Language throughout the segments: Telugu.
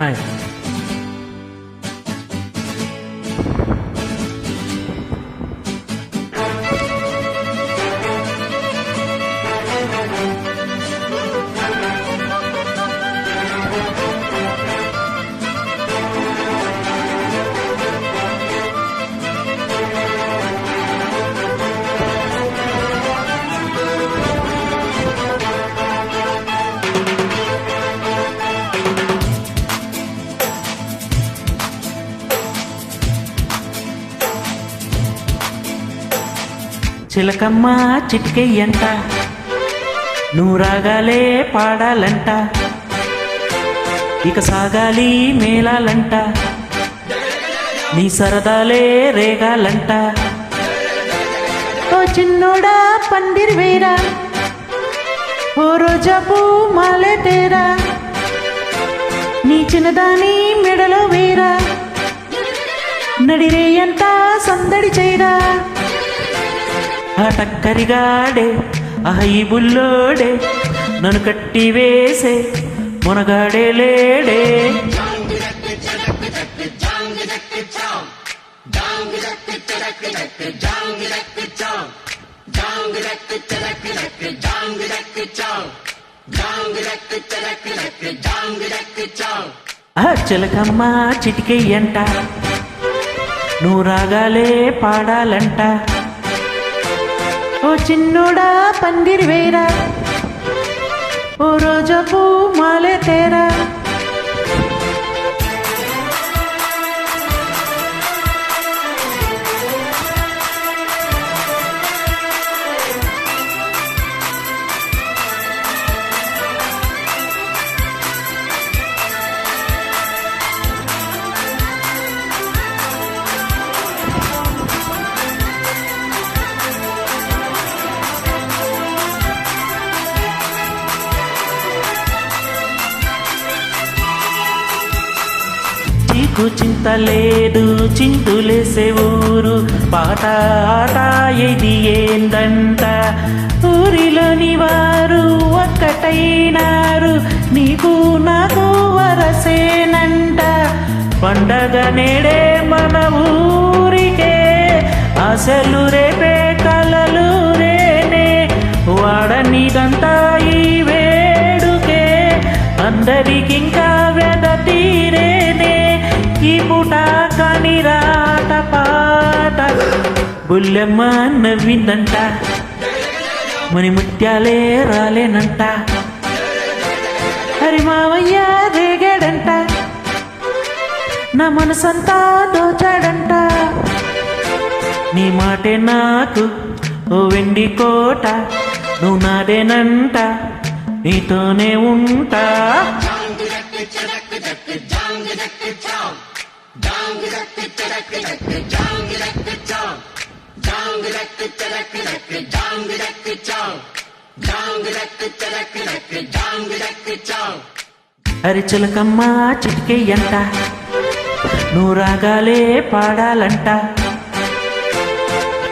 హాయ్. చిలకమ్మ చిటికెయ్యంట, నువ్వు రాగాలే పాడాలంట, ఇక సాగాలి మేళాలంట, నీ సరదాలే రేగాలంట. ఓ చిన్నోడా పందిరి వేరా, ఓ రోజా పూ మాలే తేరా, నీ చిన్నదాని మెడలో వేరా, నడిరేయంతా సందడి చేయరా. ఆ టక్కరిగాడే ఈ బుల్లోడే నన్ను కట్టి వేసే మునగాడే లేడే. చిలకమ్మ చిటికెయ్యంట, నువ్వు రాగాలే పాడాలంట, ఓ చిన్నోడా పందిరి వేరా, ఓ రోజా పూ మాలే తేరా. చీకు చింత లేదు చింతులేసే ఊరు, పాట ఆట ఇది ఏందంట, ఊరిలోని వారు ఒక్కటైనారు, నీకు నాకు వరసేనంట. పండగ నేడే మన ఊరికే, అసలు రేపే కలలు రేనే, వాడనిదంతా ఈ వేడుకే, అందరికింకా వెద తీరేనే, ఈ పూట కాని రాట పాట. బుల్లెమ్మ నవ్విందంట, మని ముత్యాలే రాలేనంట, హరి మావయ్య రేగాడంట, నా మనసంతా దోచాడంట. నీ మాటే నాకు ఓ వెండి కోట, నువ్వు నాదేనంట, నీతోనే ఉంటా. అరి చిలకమ్మ చిటికెయ్యంట, నువ్వు రాగాలే పాడాలంట,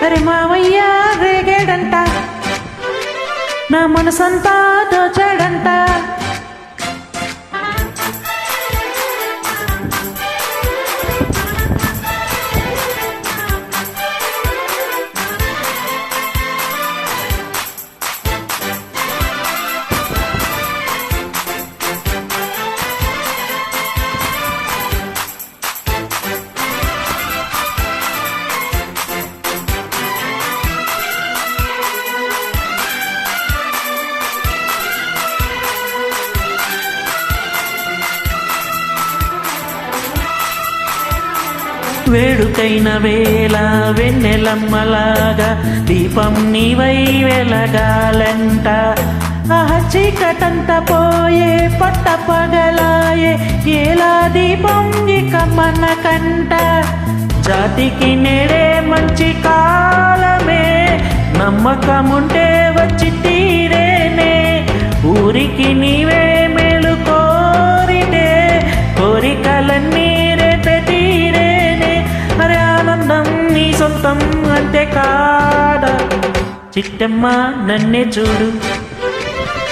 అరే మావయ్య రేగాడంట, నా మనసంతా దోచాడంట. వేడుకైన వేళ వెన్నెలమ్మలాగా దీపం నీవై వెలగాలంట, చీకటంత పోయే పట్ట పగలాయే ఏలా దీపం ఇక మన కంట. జాతికి నేడే మంచి కాలమే, నమ్మకముంటే వచ్చి తీరేనే, ఊరికి నీవే మేలు కోరితే కోరికలన్నీ రేపే తీరేనే. అరే ఆనందం నీ సొంతం అంతే కాదా, చిట్టమ్మ నన్నే చూడు,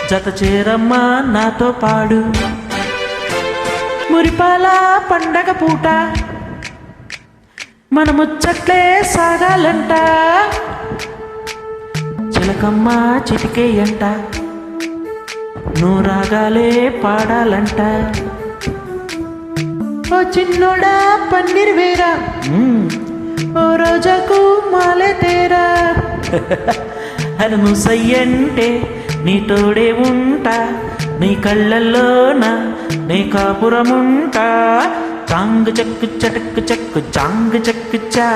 జత చేరమ్మా నాతో పాడు, మురిపాల పండగ పూట మన ముచ్చట్లే సాగాలంట చిలకమ్మ చిటికేయంట నూరాగాలే పాడాలంట ఓ చిన్నోడా పన్నీర్ వేరా ఓ రోజాకు మాలే తేరా అని ముసయ్యంటే నీ తోడే ఉంటా నీ కళ్ళల్లోన నీ కాపురముంటా చాంగ్ చక్కు చటక్కు చక్కు చాంగ్ చక్కు చా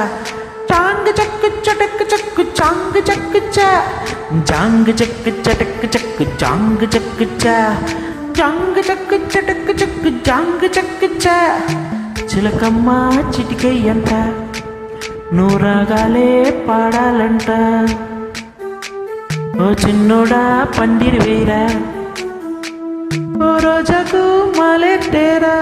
చాంగ్ చక్కు చటక్కు చక్కు చాంగ్ చక్కు చా చాంగ్ చక్కు చటక్కు చక్కు చాంగ్ చక్కు చా చాంగ్ చక్కు చటక్కు చక్కు చాంగ్ చక్కు చా చిలకమ్మ చిటికెయ్యంట నూరాగాలే పాడాలంట ఓ చిన్నోడా పందిరి వేరా ఓ రోజాకు మాలెట్టేరా